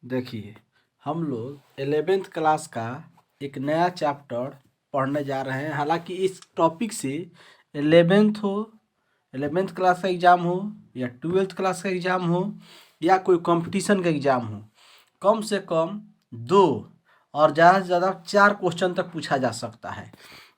देखिए, हम लोग 11th क्लास का एक नया चैप्टर पढ़ने जा रहे हैं। हालांकि इस टॉपिक से 11th क्लास का एग्ज़ाम हो या 12th क्लास का एग्ज़ाम हो या कोई कंपटीशन का एग्ज़ाम हो, कम से कम 2 और ज़्यादा से ज़्यादा 4 क्वेश्चन तक पूछा जा सकता है।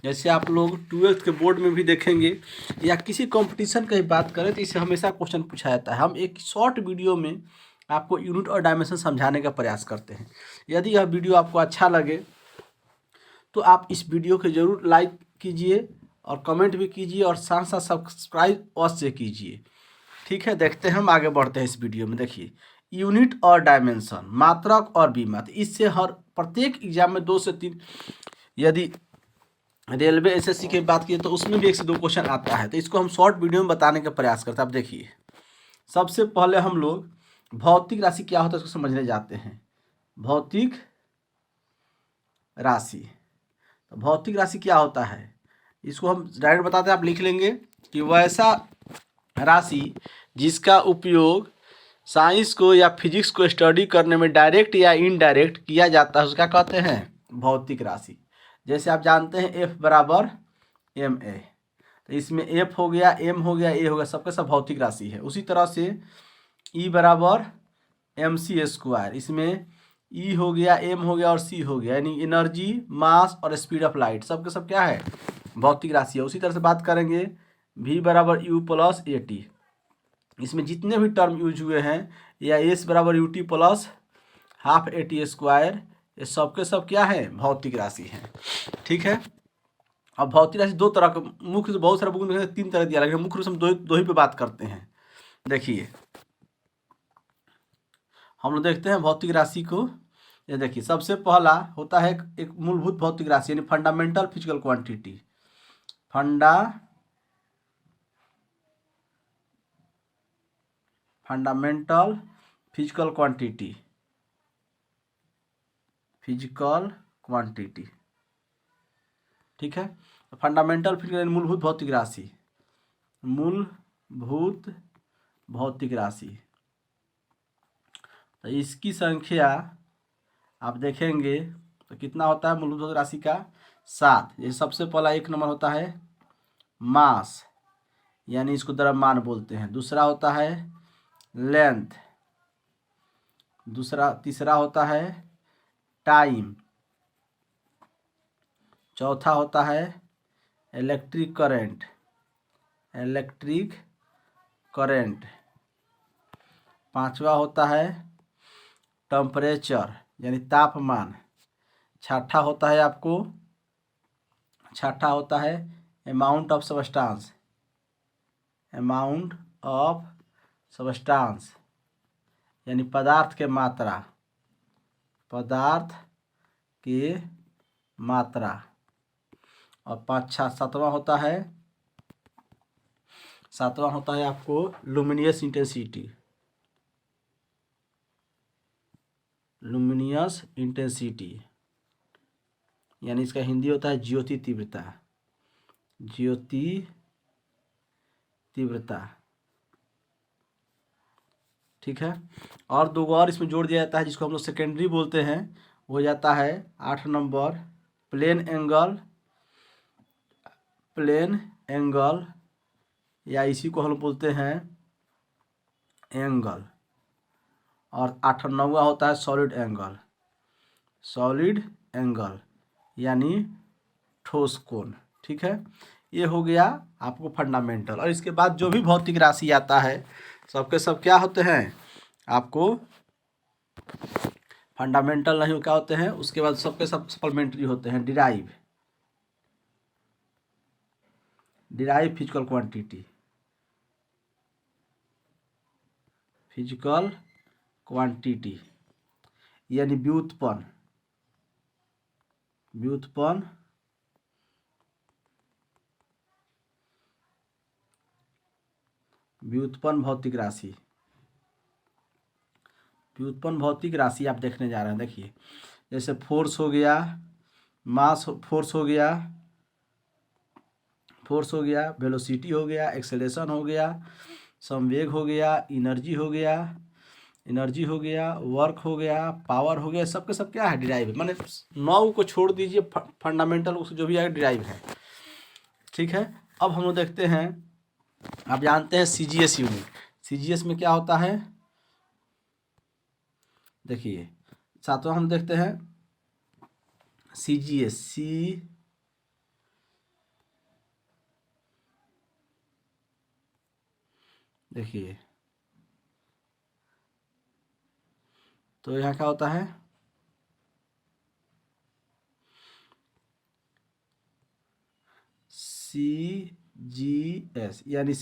जैसे आप लोग 12th के बोर्ड में भी देखेंगे या किसी कंपटीशन की बात करें तो इससे हमेशा क्वेश्चन पूछा जाता है। हम एक शॉर्ट वीडियो में आपको यूनिट और डायमेंशन समझाने का प्रयास करते हैं। यदि यह वीडियो आपको अच्छा लगे तो आप इस वीडियो को ज़रूर लाइक कीजिए और कमेंट भी कीजिए और साथ साथ सब्सक्राइब अवश्य कीजिए। ठीक है, देखते हैं, हम आगे बढ़ते हैं इस वीडियो में। देखिए, यूनिट और डायमेंशन, मात्रक और विमात्रक, इससे हर प्रत्येक एग्जाम में 2 से 3, यदि रेलवे एसएससी की बात की तो उसमें भी 1 से 2 क्वेश्चन आता है। तो इसको हम शॉर्ट वीडियो में बताने का प्रयास करते हैं। अब देखिए, सबसे पहले हम लोग भौतिक राशि क्या होता है उसको समझने जाते हैं। भौतिक राशि, तो भौतिक राशि क्या होता है इसको हम डायरेक्ट बताते हैं। आप लिख लेंगे कि वैसा राशि जिसका उपयोग साइंस को या फिजिक्स को स्टडी करने में डायरेक्ट या इनडायरेक्ट किया जाता है उसका कहते हैं भौतिक राशि। जैसे आप जानते हैं F बराबर ma, तो इसमें F हो गया, M हो गया, A हो गया, सबके सब भौतिक राशि है। उसी तरह से E बराबर mc², इसमें E हो गया, M हो गया और C हो गया, यानी एनर्जी, मास और स्पीड ऑफ लाइट, सबके सब क्या है, भौतिक राशि है। उसी तरह से बात करेंगे V बराबर U प्लस AT, इसमें जितने भी टर्म यूज हुए हैं, या S बराबर UT प्लस हाफ AT², ये सबके सब क्या है, भौतिक राशि है। ठीक है, अब भौतिक राशि 2 तरह का, मुख्य से बहुत सारे बुक में 3 तरह दिया, लेकिन मुख्य रूप से हम दो ही पे बात करते हैं। देखिए, हम लोग देखते हैं भौतिक राशि को। ये देखिए, सबसे पहला होता है एक मूलभूत भौतिक राशि, यानी fundamental physical quantity. Fundamental physical quantity, ठीक है। फंडामेंटल फिजिकल मूलभूत भौतिक राशि, मूलभूत भौतिक राशि, तो इसकी संख्या आप देखेंगे तो कितना होता है मूलभूत भौतिक राशि का, 7। ये सबसे पहला 1 नंबर होता है मास, यानी इसको द्रव्यमान बोलते हैं। दूसरा होता है लेंथ, तीसरा होता है टाइम, चौथा होता है इलेक्ट्रिक करंट, पांचवा होता है टेम्परेचर यानी तापमान, छठा होता है अमाउंट ऑफ सब्सटेंस, यानी पदार्थ के मात्रा, और सातवां होता है आपको लुमिनियस इंटेंसिटी, यानी इसका हिंदी होता है ज्योति तीव्रता। ठीक है, और 2 और इसमें जोड़ दिया जाता है जिसको हम लोग सेकेंडरी बोलते हैं। हो जाता है 8 नंबर प्लेन एंगल, या इसी को हम बोलते हैं एंगल। और 9वां होता है सॉलिड एंगल, यानी ठोस कोण। ठीक है, ये हो गया आपको फंडामेंटल। और इसके बाद जो भी भौतिक राशि आता है सबके सब क्या होते हैं, आपको फंडामेंटल नहीं क्या होते हैं, उसके बाद सबके सब सप्लीमेंट्री होते हैं। डिराइव फिजिकल क्वांटिटी, यानी व्युत्पन्न भौतिक राशि आप देखने जा रहे हैं। देखिए, जैसे फोर्स हो गया, वेलोसिटी हो गया, एक्सेलरेशन हो गया, संवेग हो गया, एनर्जी हो गया, एनर्जी हो गया, वर्क हो गया, पावर हो गया, सबके सब क्या है डिराइव है। माने 9 को छोड़ दीजिए, फंडामेंटल उसको जो भी है डिराइव है। ठीक है, अब हम लोग देखते हैं, आप जानते हैं CGS यूनिट। CGS में क्या होता है, देखिए सातवां हम देखते हैं CGS देखिए, तो यहाँ क्या होता है, CGS यानी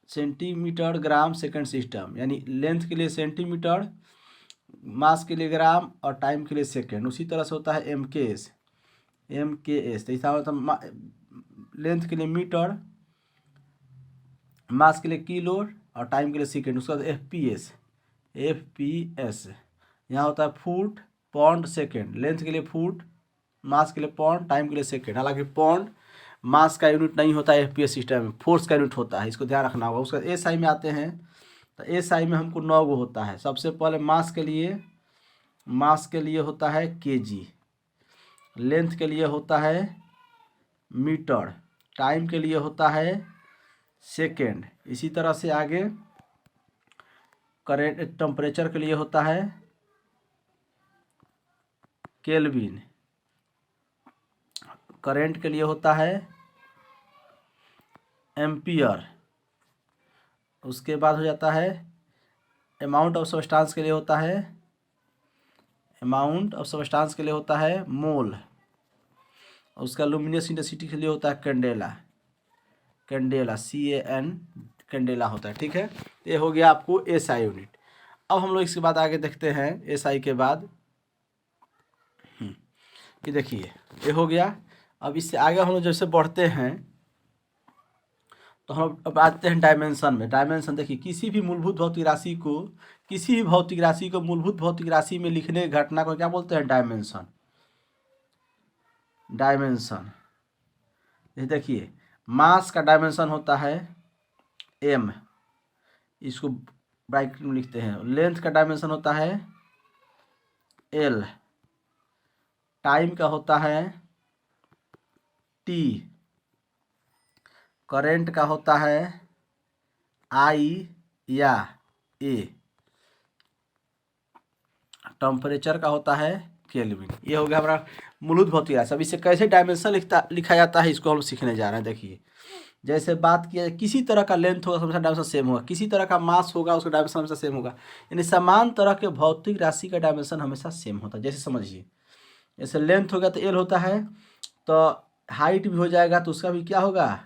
सेंटीमीटर ग्राम सेकंड सिस्टम, यानी लेंथ के लिए सेंटीमीटर, मास के लिए ग्राम और टाइम के लिए सेकंड। उसी तरह से होता है MKS तो ऐसा होता है लेंथ के लिए मीटर, मास के लिए किलो और टाइम के लिए सेकंड। उसका FPS यहाँ होता है फुट पौंड सेकंड, लेंथ के लिए फुट, मास के लिए पौंड, टाइम के लिए सेकंड। हालांकि पौंड मास का यूनिट नहीं होता है FPS सिस्टम में, फोर्स का यूनिट होता है, इसको ध्यान रखना होगा। उसका SI में आते हैं तो SI में हमको 9 गो होता है। सबसे पहले मास के लिए होता है kg, लेंथ के लिए होता है मीटर, टाइम के लिए होता है सेकेंड। इसी तरह से आगे करेंट टेम्परेचर के लिए होता है केल्विन, करंट के लिए होता है एम्पियर। उसके बाद हो जाता है अमाउंट ऑफ सब्सटेंस के लिए होता है मोल। उसका लुमिनस इंटेंसिटी के लिए होता है कैंडेला CAN कैंडेला होता है। ठीक है, ये हो गया आपको SI यूनिट। अब हम लोग इसके बाद आगे देखते हैं SI के बाद कि देखिए ये हो गया। अब इससे आगे हम लोग जैसे बढ़ते हैं तो हम अब आते हैं डायमेंशन में। डायमेंशन देखिए, किसी भी भौतिक राशि को मूलभूत भौतिक राशि में लिखने की घटना को क्या बोलते हैं, डायमेंशन। ये देखिए, मास का डायमेंशन होता है m, इसको ब्रैकेट में लिखते हैं। लेंथ का डायमेंशन होता है l, टाइम का होता है t, करंट का होता है I या A, टेम्परेचर का होता है केल्विन। ये हो गया हमारा मूलभूत भौतिक राशि। अब इसे कैसे डायमेंशन लिखा जाता है, इसको हम सीखने जा रहे हैं। देखिए, जैसे बात किया जाए, किसी तरह का लेंथ होगा हमेशा डायमेंशन सेम होगा, किसी तरह का मास होगा उसका डायमेंशन हमेशा सेम होगा, यानी समान तरह के भौतिक राशि का डायमेंशन हमेशा सेम होता है। जैसे समझिए, जैसे लेंथ होगा तो L होता है, तो हाइट भी हो जाएगा तो उसका भी क्या होगा,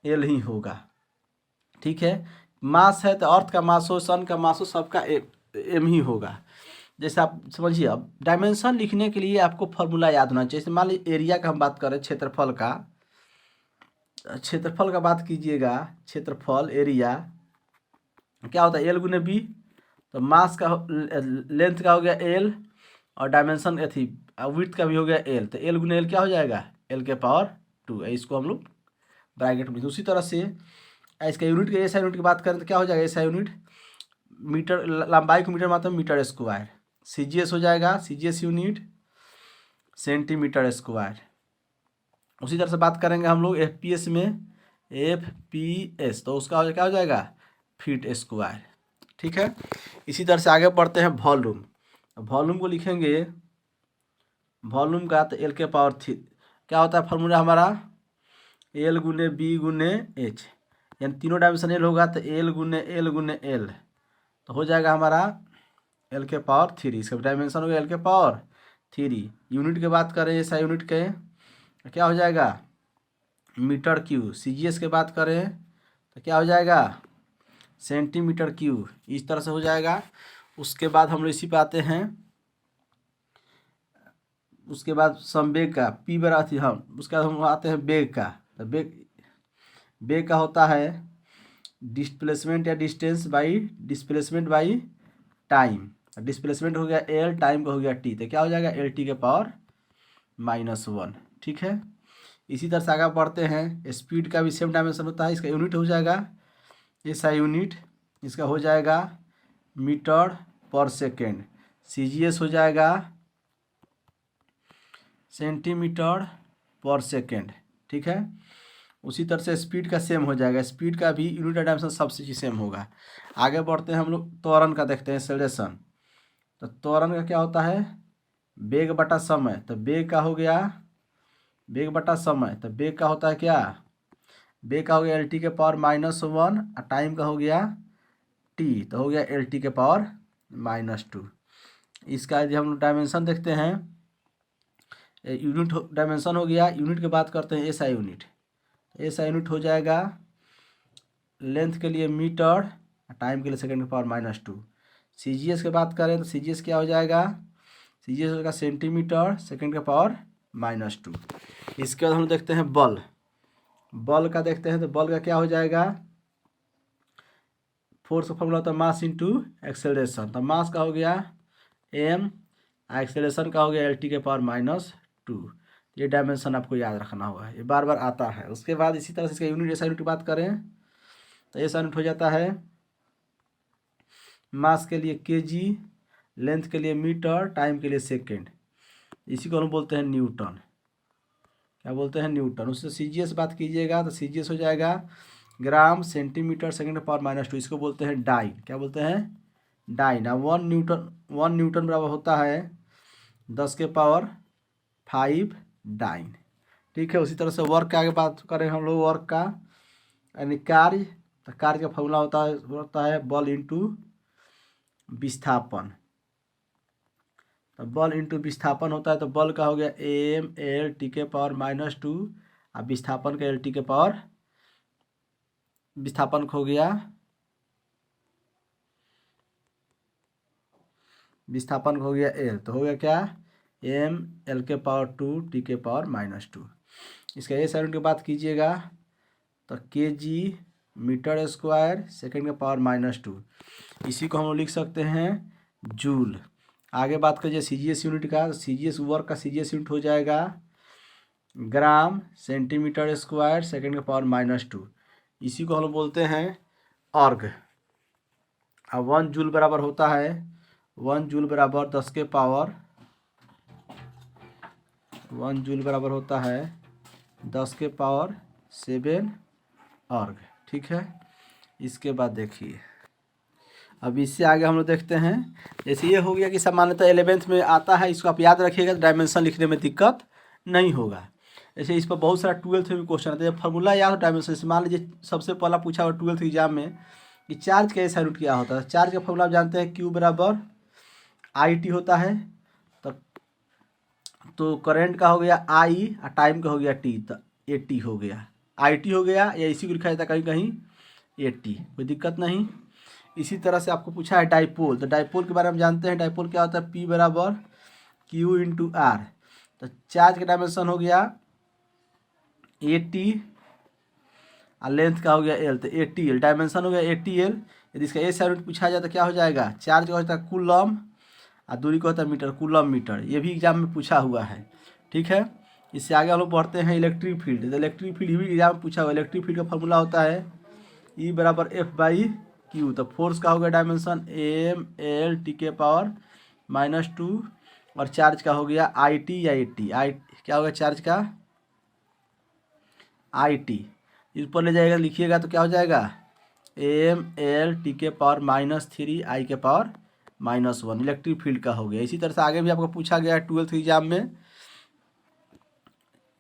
L ही होगा। ठीक है, मास है तो अर्थ का मास हो, सन का मास हो, सबका M ही होगा। जैसे आप समझिए, अब डायमेंशन लिखने के लिए आपको फॉर्मूला याद होना चाहिए। जैसे मान लीजिए एरिया का हम बात करें, क्षेत्रफल का बात कीजिएगा, क्षेत्रफल एरिया क्या होता है, L गुने B। तो मास का लेंथ का हो गया L और डायमेंशन विड्थ का भी हो गया L, तो L गुने L क्या हो जाएगा, L के पावर 2। इसको हम लोग ब्रैकेट में। उसी तरह से इसका यूनिट के SI यूनिट की बात करें तो क्या हो जाएगा, SI यूनिट मीटर, लंबाई को मीटर मात्रा में मीटर स्क्वायर। CGS हो जाएगा, CGS यूनिट सेंटीमीटर स्क्वायर। उसी तरह से बात करेंगे हम लोग FPS में, FPS तो उसका क्या हो जाएगा, फीट स्क्वायर। ठीक है, इसी तरह से आगे बढ़ते हैं वॉल्यूम को लिखेंगे, वॉल्यूम का तो L के पावर 3 क्या होता है फॉर्मूला हमारा, L गुने B गुने H, यानी तीनों डायमेंशन L होगा तो L गुने L तो हो जाएगा हमारा L के पावर 3। इसका डायमेंशन हो गया L के पावर 3। यूनिट की बात करें SI यूनिट के तो क्या हो जाएगा, मीटर क्यूब। CGS की बात करें तो क्या हो जाएगा, सेंटीमीटर क्यूब। इस तरह से हो जाएगा। उसके बाद हम लोग इसी पे आते हैं, उसके बाद संवेग का P बराबर हम, उसके बाद हम आते हैं वेग का। तो वेग का होता है डिस्प्लेसमेंट या distance by displacement by time. Displacement हो गया L, टाइम का हो गया T, तो क्या हो जाएगा LT के पावर -1। ठीक है, इसी तरह से आगे बढ़ते हैं। स्पीड का भी सेम डायमेंशन होता है, इसका यूनिट हो जाएगा SI यूनिट, इसका हो जाएगा मीटर पर सेकेंड। CGS हो जाएगा सेंटीमीटर पर सेकेंड। ठीक है, उसी तरह से स्पीड का सेम हो जाएगा, स्पीड का भी यूनिट डायमेंशन सब चीज़ सेम होगा। आगे बढ़ते हैं हम लोग त्वरण का देखते हैं, एक्सेलरेशन। तो त्वरण का क्या होता है, वेग बटा समय। तो वेग का हो गया वेग बटा समय, तो वेग का होता है क्या, वेग का हो गया LT के पावर -1 और टाइम का हो गया T, तो हो गया LT के पावर -2। इसका यदि हम डायमेंशन देखते हैं, यूनिट डायमेंशन हो गया। यूनिट की बात करते हैं SI यूनिट। SI यूनिट हो जाएगा लेंथ के लिए मीटर, टाइम के लिए सेकंड के पावर -2। CGS की बात करें तो CGS क्या हो जाएगा, CGS होगा सेंटीमीटर सेकंड के पावर -2। इसके बाद हम देखते हैं बल। बल का देखते हैं तो बल का क्या हो जाएगा, फोर्स का फॉर्मूला होता है मास इंटू एक्सेलरेशन। तो मास का हो गया m, एक्सेलरेशन का हो गया LT के पावर -2। ये डायमेंशन आपको याद रखना होगा, ये बार बार आता है। उसके बाद इसी तरह से इसका यूनिट SI यूनिट की बात करें तो SI यूनिट हो जाता है मास के लिए kg, लेंथ के लिए मीटर, टाइम के लिए सेकेंड। इसी को हम बोलते हैं न्यूटन। क्या बोलते हैं, न्यूटन। उससे CGS बात कीजिएगा तो CGS हो जाएगा ग्राम सेंटीमीटर सेकंड के पावर -2। इसको बोलते हैं डाइन। क्या बोलते हैं, डाइन। अब 1 न्यूटन बराबर होता है 10 के पावर 5 डाइन। ठीक है, उसी तरह से वर्क का आगे बात करें हम लोग, वर्क का यानी कार्य। तो कार्य का फॉर्मूला होता है बल इंटू विस्थापन। तो बल इंटू विस्थापन होता है, तो बल का हो गया MLT के पावर -2 और विस्थापन का LT के पावर, विस्थापन हो गया L, तो हो गया क्या ML के पावर 2 T के पावर -2। इसका SI यूनिट की बात कीजिएगा तो kg मीटर स्क्वायर सेकंड के पावर -2। इसी को हम लोग लिख सकते हैं जूल। आगे बात करिए CGS यूनिट का, तो CGS वर्क का CGS यूनिट हो जाएगा ग्राम सेंटीमीटर स्क्वायर सेकंड के पावर -2। इसी को हम लोग बोलते हैं अर्ग। अब 1 जूल बराबर होता है 1 जूल बराबर 10 के पावर 1 जूल बराबर होता है 10 के पावर 7 अर्ग। ठीक है, इसके बाद देखिए अब इससे आगे हम लोग देखते हैं। जैसे ये हो गया कि सामान्यतः 11th में आता है, इसको आप याद रखिएगा, डायमेंशन लिखने में दिक्कत नहीं होगा। ऐसे इस पर बहुत सारा 12th में भी क्वेश्चन आता है, फॉर्मूला याद हो डायमेंशन से। मान लीजिए सबसे पहला पूछा हुआ 12th एग्जाम में कि चार्ज का SI यूनिट क्या होता है। चार्ज का फॉर्मूला आप जानते हैं Q बराबर IT होता है। तो करंट का हो गया I और टाइम का हो गया T, तो AT हो गया, IT हो गया, या इसी को लिखा जाता है कहीं कहीं AT, कोई दिक्कत नहीं। इसी तरह से आपको पूछा है डाइपोल। तो डाइपोल के बारे में जानते हैं, डाइपोल क्या होता है P बराबर Q इंटू R। तो चार्ज का डायमेंशन हो गया AT और लेंथ का हो गया L, तो ATL डायमेंशन हो गया ATL। यदि इसका SI यूनिट पूछा जाए तो क्या हो जाएगा, चार्ज का होता है कूलम और दूरी का होता है मीटर, कूलम मीटर। ये भी एग्जाम में पूछा हुआ है। ठीक है, इससे आगे हम लोग बढ़ते हैं इलेक्ट्रिक फील्ड। तो इलेक्ट्रिक फील्ड भी एग्जाम में पूछा हुआ है। इलेक्ट्रिक फील्ड का फॉर्मूला होता है E बराबर F/Q। तो फोर्स का हो गया डायमेंशन MLT के पावर -2 और चार्ज का हो गया IT या AT। क्या होगा चार्ज का IT। इस पर ले जाएगा लिखिएगा तो क्या हो जाएगा MLT के पावर -3 I के पावर -1 इलेक्ट्रिक फील्ड का हो गया। इसी तरह से आगे भी आपको पूछा गया है 12th एग्जाम में,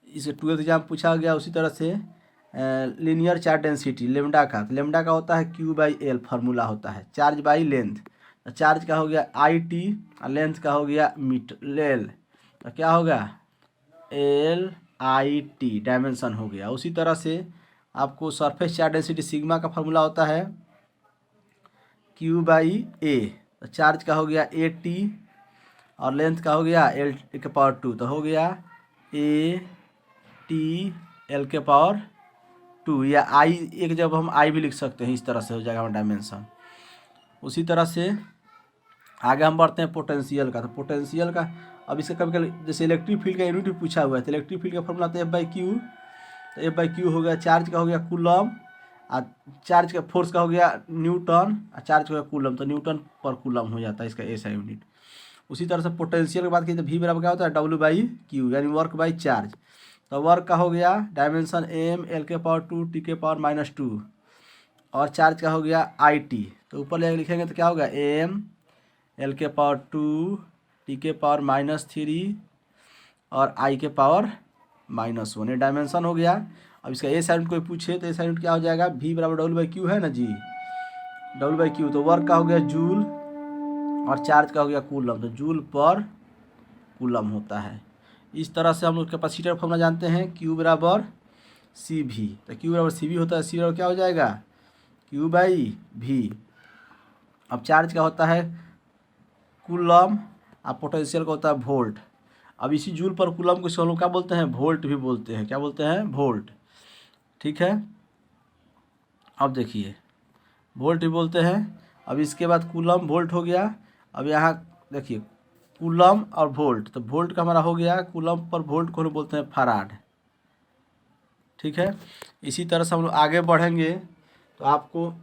इसे 12th एग्जाम पूछा गया। उसी तरह से लीनियर चार्ज डेंसिटी लेमडा का, तो लेमडा का होता है Q/L फार्मूला होता है, चार्ज बाई लेंथ। तो चार्ज का हो गया IT और लेंथ का हो गया मीटर L, तो क्या होगा LIT डायमेंशन हो गया। उसी तरह से आपको सरफेस चार्ज डेंसिटी सिग्मा का फार्मूला होता है Q/A। तो चार्ज का हो गया AT और लेंथ का हो गया L के पावर 2, तो हो गया ATL के पावर 2, या I एक जब हम I भी लिख सकते हैं, इस तरह से हो जाएगा हमारा डायमेंशन। उसी तरह से आगे हम बढ़ते हैं पोटेंशियल का। तो पोटेंशियल का अब इसका कभी कभी जैसे इलेक्ट्रिक फील्ड का यूनिट भी पूछा हुआ है, तो इलेक्ट्रिक फील्ड का फॉर्मूला तो F/Q। तो F/Q हो गया, चार्ज का हो गया कूलम चार्ज का फोर्स का हो गया न्यूटन, चार्ज का हो गया कूलम, तो न्यूटन पर कूलम हो जाता है इसका ऐसा यूनिट। उसी तरह से पोटेंशियल की बात की तो V बराबर क्या होता है W/Q, यानी वर्क बाई चार्ज। तो वर्क का हो गया डायमेंशन m L⁻², T⁻², और चार्ज का हो गया IT। तो ऊपर ले लिखेंगे तो क्या होगा m L⁻², T⁻−3 और I⁻−1, ये डायमेंशन हो गया। अब इसका ए यूनिट कोई पूछे तो ऐसा यूनिट क्या हो जाएगा, V बराबर W/Q है ना जी, W/Q। तो वर्क का हो गया जूल और चार्ज का हो गया कूलम, तो जूल पर कूलम होता है। इस तरह से हम लोग कैपेसिटर फॉर्मूला जानते हैं Q बराबर CV। तो Q बराबर CV होता है, C बराबर क्या हो जाएगा Q/V। अब चार्ज का होता है कूलम और पोटेंशियल का होता है वोल्ट। अब इसी जूल पर कूलम को हम लोग क्या बोलते हैं, वोल्ट भी बोलते हैं। क्या बोलते हैं, वोल्ट। ठीक है, अब देखिए वोल्ट भी बोलते हैं। अब इसके बाद कूलम वोल्ट हो गया। अब यहाँ देखिए कूलम और वोल्ट, तो वोल्ट का हमारा हो गया, कूलम पर वोल्ट को हम बोलते हैं फराड। ठीक है, इसी तरह से हम लोग आगे बढ़ेंगे तो आपको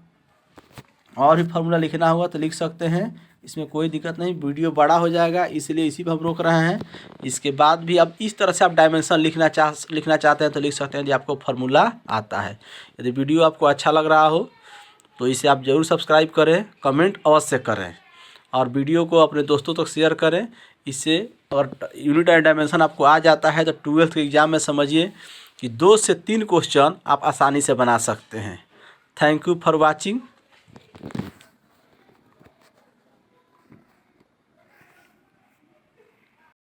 और भी फार्मूला लिखना होगा तो लिख सकते हैं, इसमें कोई दिक्कत नहीं। वीडियो बड़ा हो जाएगा इसलिए इसी पर हम रोक रहे हैं। इसके बाद भी अब इस तरह से आप डायमेंशन लिखना चाहते हैं तो लिख सकते हैं यदि आपको फार्मूला आता है। यदि वीडियो आपको अच्छा लग रहा हो तो इसे आप ज़रूर सब्सक्राइब करें, कमेंट अवश्य करें और वीडियो को अपने दोस्तों तक शेयर करें। इससे और यूनिट एंड डायमेंशन आपको आ जाता है तो 12th के एग्ज़ाम में समझिए कि 2 से 3 क्वेश्चन आप आसानी से बना सकते हैं। Thank you for watching.